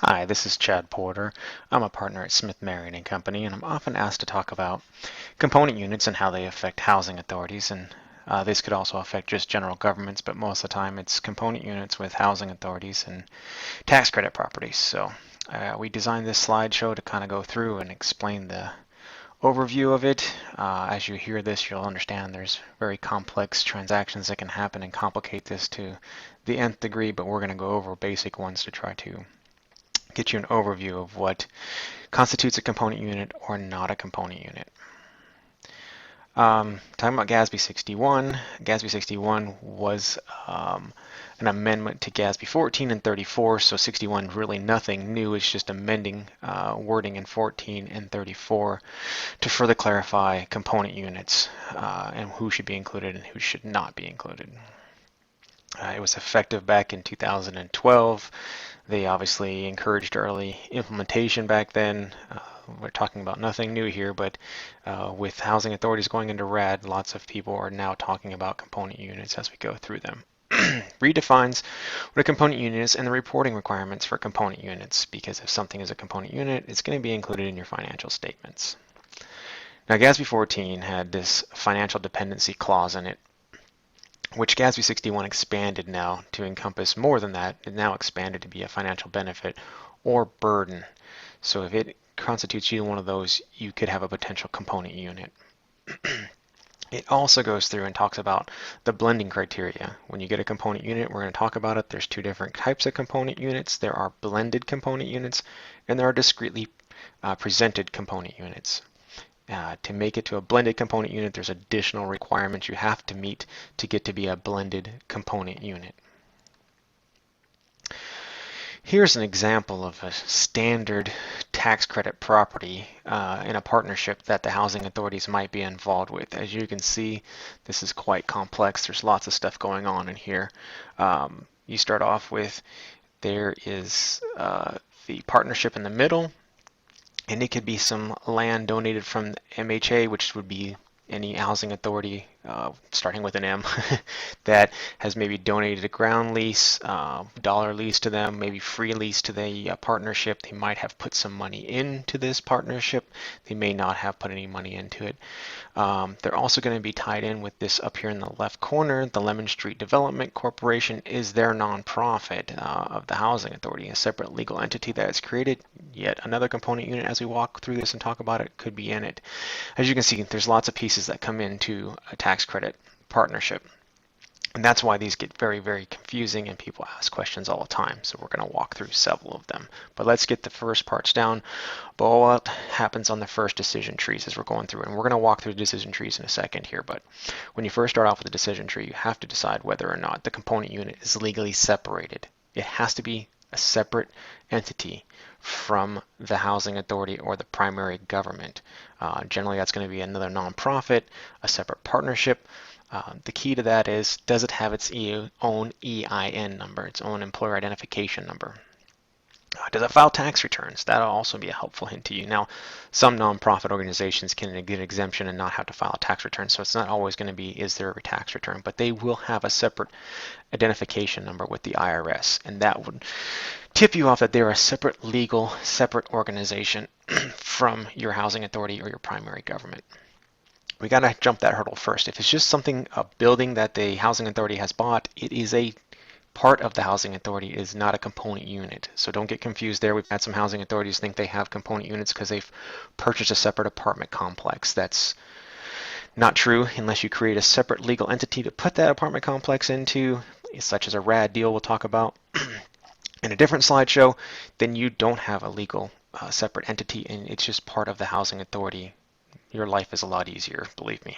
Hi, this is Chad Porter. I'm a partner at Smith Marion and Company, and I'm often asked to talk about component units and how they affect housing authorities. And this could also affect just general governments, but most of the time it's component units with housing authorities and tax credit properties. So we designed this slideshow to kind of go through and explain the overview of it. As you hear this, you'll understand there's very complex transactions that can happen and complicate this to the nth degree, but we're going to go over basic ones to try to get you an overview of what constitutes a component unit or not a component unit. Talking about GASB61, GASB61 was an amendment to GASB 14 and 34, so 61 really nothing new, it's just amending wording in 14 and 34 to further clarify component units and who should be included and who should not be included. It was effective back in 2012. They obviously encouraged early implementation back then. We're talking about nothing new here, but with housing authorities going into red, lots of people are now talking about component units as we go through them. Redefines what a component unit is and the reporting requirements for component units, because if something is a component unit, it's going to be included in your financial statements. Now, GASB 14 had this financial dependency clause in it, which GASB 61 expanded now to encompass more than that. It now expanded to be a financial benefit or burden. So if it constitutes either one of those, you could have a potential component unit. It also goes through and talks about the blending criteria. When you get a component unit, we're going to talk about it. There's two different types of component units. There are blended component units, and there are discretely presented component units. To make it to a blended component unit, there's additional requirements you have to meet to get to be a blended component unit. Here's an example of a standard tax credit property in a partnership that the housing authorities might be involved with. As you can see, this is quite complex. There's lots of stuff going on in here. You start off with there is the partnership in the middle, and it could be some land donated from MHA, which would be any housing authority starting with an M that has maybe donated a ground lease, dollar lease to them, maybe free lease to the partnership. They might have put some money into this partnership. They may not have put any money into it. They're also going to be tied in with this up here in the left corner. The Lemon Street Development Corporation is their nonprofit of the housing authority, a separate legal entity that is created. Yet another component unit, as we walk through this and talk about it, could be in it. As you can see, there's lots of pieces that come into a tax credit partnership. And that's why these get very, very confusing and people ask questions all the time. So we're going to walk through several of them. But let's get the first parts down. But what happens on the first decision trees as we're going through? And we're going to walk through decision trees in a second here. But when you first start off with a decision tree, you have to decide whether or not the component unit is legally separated. It has to be a separate entity from the housing authority or the primary government. Generally, that's going to be another nonprofit, a separate partnership. The key to that is, does it have its own EIN number, its own employer identification number? Does it file tax returns? That'll also be a helpful hint to you. Now, some nonprofit organizations can get an exemption and not have to file a tax return, so it's not always going to be, is there a tax return? But they will have a separate identification number with the IRS, and that would tip you off that they're a separate legal, separate organization from your housing authority or your primary government. We got to jump that hurdle first. If it's just something, a building that the housing authority has bought, it is a part of the housing authority, is not a component unit. So don't get confused there. We've had some housing authorities think they have component units because they've purchased a separate apartment complex. That's not true unless you create a separate legal entity to put that apartment complex into, such as a RAD deal we'll talk about in a different slideshow. Then you don't have a legal separate entity, and it's just part of the housing authority. Your life is a lot easier, believe me.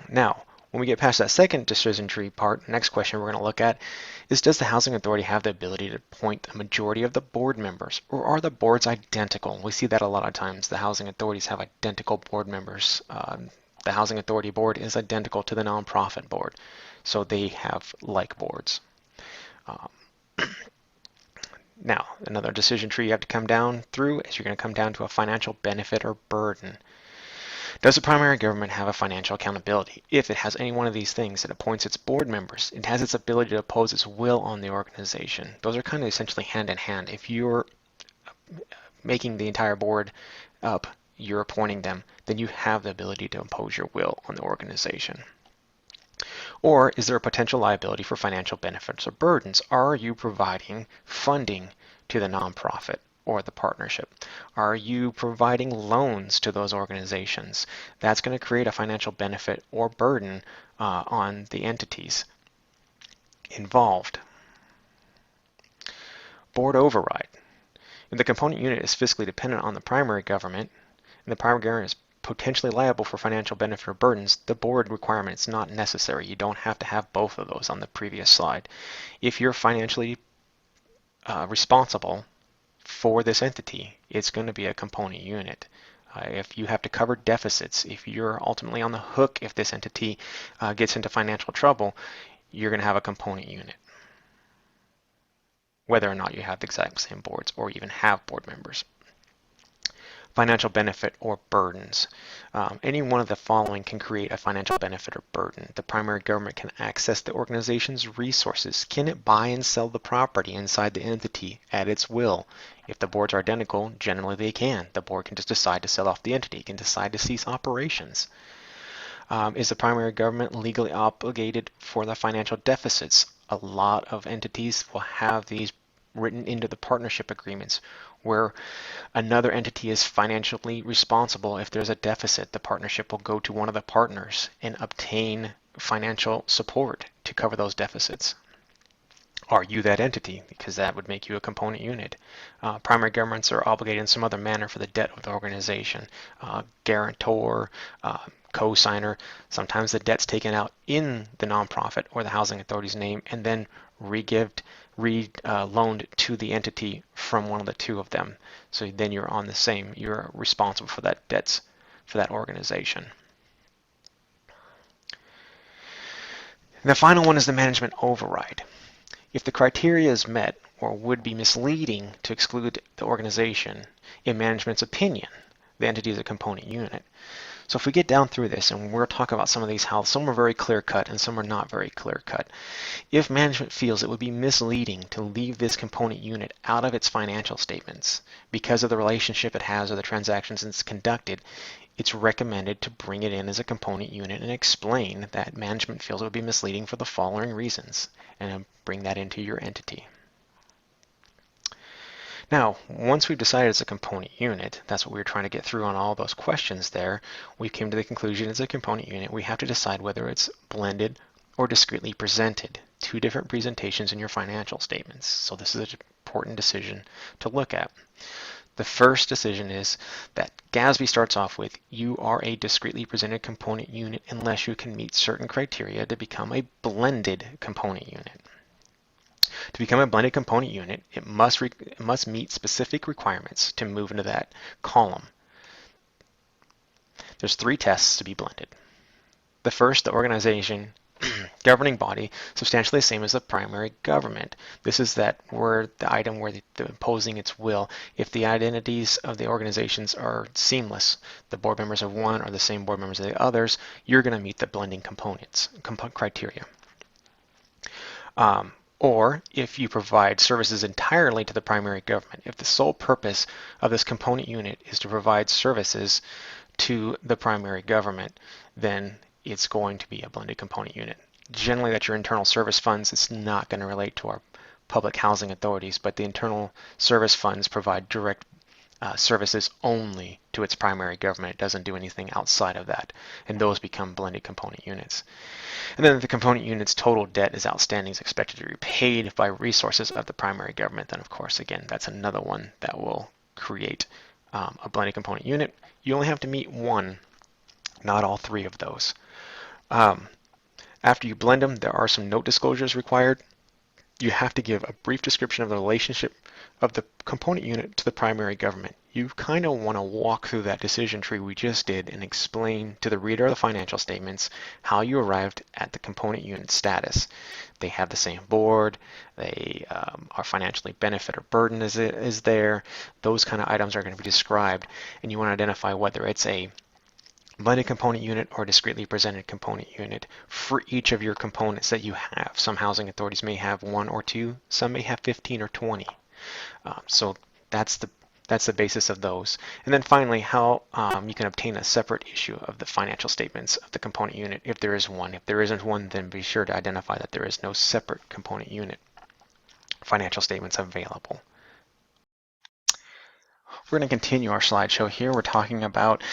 Now, when we get past that second decision tree part, the next question we're going to look at is, does the housing authority have the ability to appoint a majority of the board members, or are the boards identical? We see that a lot of times. The housing authorities have identical board members. The housing authority board is identical to the nonprofit board, so they have like boards. Now, another decision tree you have to come down through is you're going to come down to a financial benefit or burden. Does the primary government have a financial accountability? If it has any one of these things, it appoints its board members. It has its ability to oppose its will on the organization. Those are kind of essentially hand in hand. If you're making the entire board up, you're appointing them, then you have the ability to impose your will on the organization. Or is there a potential liability for financial benefits or burdens? Are you providing funding to the nonprofit or the partnership? Are you providing loans to those organizations? That's going to create a financial benefit or burden on the entities involved. Board override. If the component unit is fiscally dependent on the primary government, and the primary government is potentially liable for financial benefit or burdens, the board requirement is not necessary. You don't have to have both of those on the previous slide. If you're financially responsible for this entity, it's going to be a component unit. If you have to cover deficits, if you're ultimately on the hook if this entity gets into financial trouble, you're going to have a component unit, whether or not you have the exact same boards or even have board members. Financial benefit or burdens. Any one of the following can create a financial benefit or burden. The primary government can access the organization's resources. Can it buy and sell the property inside the entity at its will? If the boards are identical, generally they can. The board can just decide to sell off the entity, can decide to cease operations. Is the primary government legally obligated for the financial deficits? A lot of entities will have these written into the partnership agreements where another entity is financially responsible. If there's a deficit, the partnership will go to one of the partners and obtain financial support to cover those deficits. Are you that entity? Because that would make you a component unit. Primary governments are obligated in some other manner for the debt of the organization. Guarantor, co-signer. Sometimes the debt's taken out in the nonprofit or the housing authority's name and then loaned to the entity from one of the two of them. So then you're on the same, you're responsible for that debts for that organization. And the final one is the management override. If the criteria is met or would be misleading to exclude the organization, in management's opinion, the entity is a component unit. So if we get down through this, and we're talking about some of these, how some are very clear-cut and some are not very clear-cut. If management feels it would be misleading to leave this component unit out of its financial statements because of the relationship it has or the transactions it's conducted, it's recommended to bring it in as a component unit and explain that management feels it would be misleading for the following reasons, and bring that into your entity. Now, once we've decided it's a component unit, that's what we were trying to get through on all those questions there, we came to the conclusion it's a component unit. We have to decide whether it's blended or discretely presented. Two different presentations in your financial statements. So this is an important decision to look at. The first decision is that GASB starts off with, you are a discretely presented component unit unless you can meet certain criteria to become a blended component unit. To become a blended component unit, it must meet specific requirements to move into that column. There's 3 tests to be blended. The first, the organization governing body, substantially the same as the primary government. This is that word, the item where the imposing its will. If the identities of the organizations are seamless, the board members of one are the same board members of the others, you're going to meet the blending criteria. Or if you provide services entirely to the primary government, if the sole purpose of this component unit is to provide services to the primary government, then it's going to be a blended component unit. Generally, that's your internal service funds. It's not going to relate to our public housing authorities, but the internal service funds provide direct services only to its primary government. It doesn't do anything outside of that, and those become blended component units. And then if the component unit's total debt is outstanding is expected to be repaid by resources of the primary government, then of course, again, that's another one that will create a blended component unit. You only have to meet one, not all 3 of those. After you blend them, there are some note disclosures required. You have to give a brief description of the relationship of the component unit to the primary government. You kind of want to walk through that decision tree we just did and explain to the reader of the financial statements how you arrived at the component unit status. They have the same board, they are financially benefit or burden is there. Those kind of items are going to be described, and you want to identify whether it's a blended component unit or discretely presented component unit for each of your components that you have. Some housing authorities may have 1 or 2, some may have 15 or 20. So that's the basis of those. And then finally, how you can obtain a separate issue of the financial statements of the component unit if there is one. If there isn't one, then be sure to identify that there is no separate component unit financial statements available. We're going to continue our slideshow here. We're talking about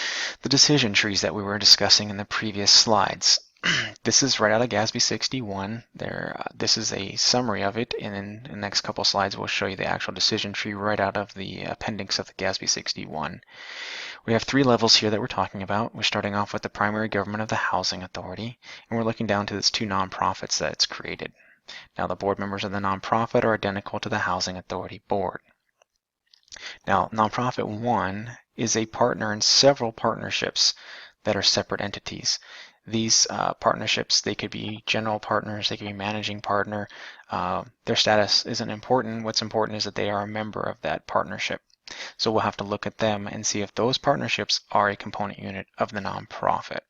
the decision trees that we were discussing in the previous slides. This is right out of GASB61. This is a summary of it, and in the next couple slides we'll show you the actual decision tree right out of the appendix of the GASB61. We have 3 levels here that we're talking about. We're starting off with the primary government of the housing authority, and we're looking down to its 2 nonprofits that it's created. Now the board members of the nonprofit are identical to the housing authority board. Now, nonprofit 1 is a partner in several partnerships that are separate entities. These partnerships, they could be general partners, they could be managing partner. Their status isn't important. What's important is that they are a member of that partnership. So we'll have to look at them and see if those partnerships are a component unit of the nonprofit.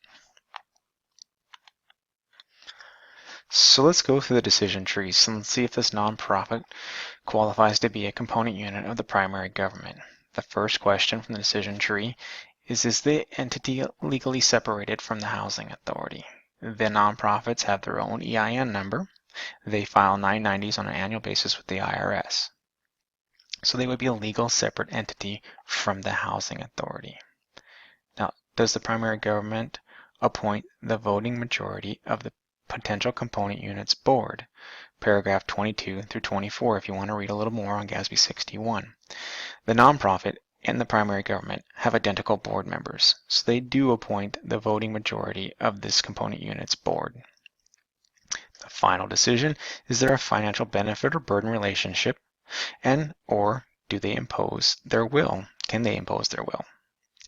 So let's go through the decision trees and let's see if this nonprofit qualifies to be a component unit of the primary government. The first question from the decision tree is the entity legally separated from the housing authority? The nonprofits have their own EIN number. They file 990s on an annual basis with the IRS. So they would be a legal separate entity from the housing authority. Now, does the primary government appoint the voting majority of the potential component units board? Paragraph 22 through 24 if you want to read a little more on GASB 61. The nonprofit and the primary government have identical board members, so they do appoint the voting majority of this component units board. The final decision, is there a financial benefit or burden relationship, and or do they impose their will? Can they impose their will?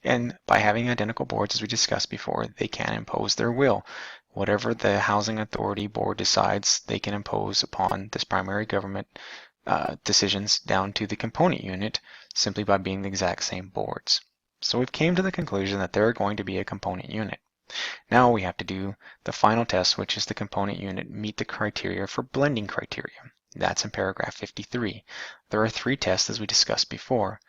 And by having identical boards, as we discussed before, they can impose their will. Whatever the housing authority board decides, they can impose upon this primary government decisions down to the component unit simply by being the exact same boards. So we've came to the conclusion that they're going to be a component unit. Now we have to do the final test, which is the component unit meet the criteria for blending criteria. That's in paragraph 53. There are 3 tests as we discussed before.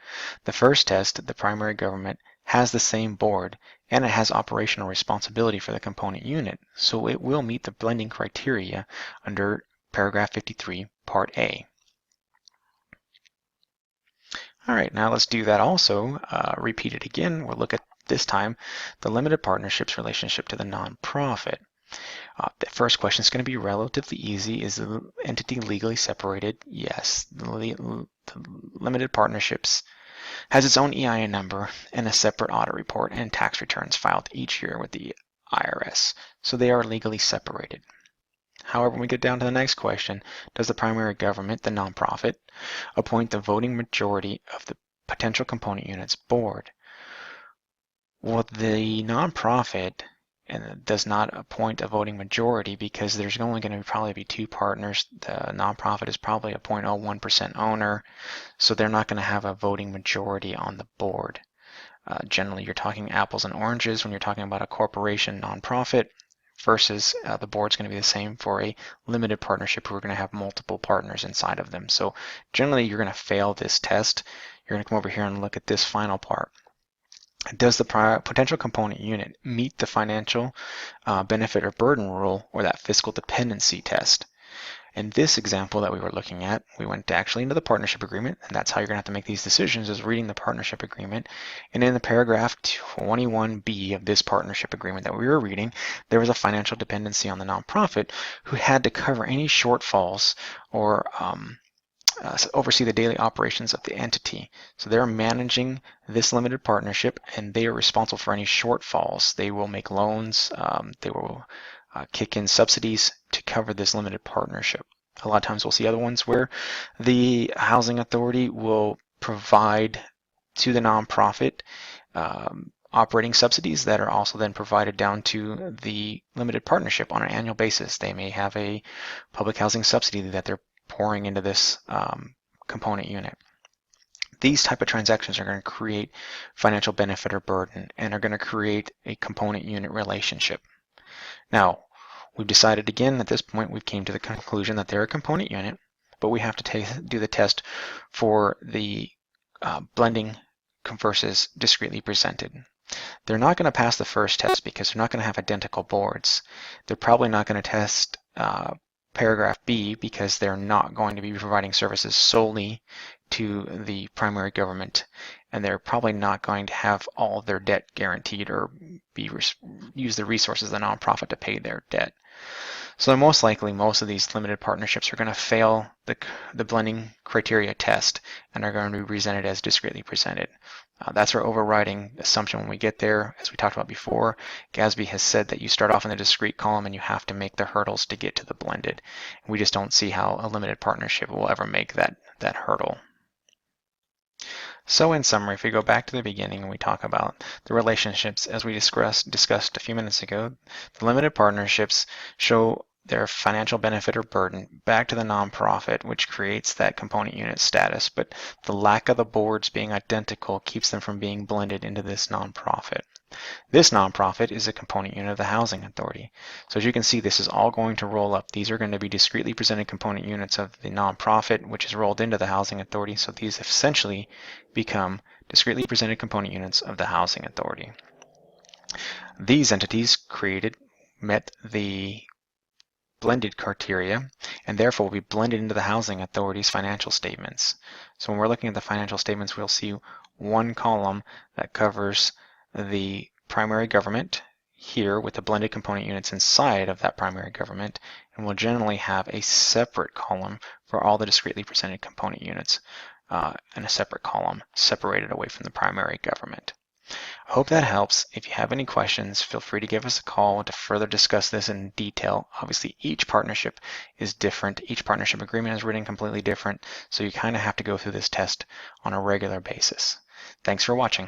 The first test, the primary government has the same board and it has operational responsibility for the component unit, so it will meet the blending criteria under paragraph 53, part A. All right, now let's do that also. Repeat it again. We'll look at this time the limited partnerships relationship to the nonprofit. The first question is going to be relatively easy. Is the entity legally separated? Yes. The limited partnerships has its own EIN number and a separate audit report and tax returns filed each year with the IRS. So they are legally separated. However, when we get down to the next question, does the primary government, the nonprofit, appoint the voting majority of the potential component units board? Well, the nonprofit does not appoint a voting majority because there's only going to probably be 2 partners. The nonprofit is probably a 0.01% owner, so they're not going to have a voting majority on the board. Generally, you're talking apples and oranges when you're talking about a corporation nonprofit versus the board's going to be the same for a limited partnership who are going to have multiple partners inside of them. So generally, you're going to fail this test. You're going to come over here and look at this final part. Does the potential component unit meet the financial benefit or burden rule or that fiscal dependency test? In this example that we were looking at, we went actually into the partnership agreement, and that's how you're going to have to make these decisions, is reading the partnership agreement. And in the paragraph 21B of this partnership agreement that we were reading, there was a financial dependency on the nonprofit who had to cover any shortfalls or oversee the daily operations of the entity. So they're managing this limited partnership and they are responsible for any shortfalls. They will make loans, they will kick in subsidies to cover this limited partnership. A lot of times we'll see other ones where the housing authority will provide to the nonprofit operating subsidies that are also then provided down to the limited partnership on an annual basis. They may have a public housing subsidy that they're pouring into this component unit. These type of transactions are going to create financial benefit or burden and are going to create a component unit relationship. Now, we've decided again at this point, we've came to the conclusion that they're a component unit, but we have to do the test for the blending versus discretely presented. They're not going to pass the first test because they're not going to have identical boards. They're probably not going to test paragraph B because they're not going to be providing services solely to the primary government, and they're probably not going to have all of their debt guaranteed or use the resources of the nonprofit to pay their debt. So most likely, most of these limited partnerships are going to fail the blending criteria test and are going to be presented as discretely presented. That's our overriding assumption when we get there. As we talked about before, GASB has said that you start off in the discrete column and you have to make the hurdles to get to the blended. We just don't see how a limited partnership will ever make that hurdle. So in summary, if we go back to the beginning and we talk about the relationships as we discussed a few minutes ago, the limited partnerships show their financial benefit or burden back to the nonprofit, which creates that component unit status, but the lack of the boards being identical keeps them from being blended into this nonprofit. This nonprofit is a component unit of the housing authority. So as you can see, this is all going to roll up. These are going to be discretely presented component units of the nonprofit, which is rolled into the housing authority. So these essentially become discretely presented component units of the housing authority. These entities met the blended criteria and therefore will be blended into the housing authority's financial statements. So when we're looking at the financial statements, we'll see one column that covers the primary government here with the blended component units inside of that primary government, and we'll generally have a separate column for all the discretely presented component units and a separate column separated away from the primary government. I hope that helps. If you have any questions, feel free to give us a call to further discuss this in detail. Obviously, each partnership is different. Each partnership agreement is written completely different, so you kind of have to go through this test on a regular basis. Thanks for watching.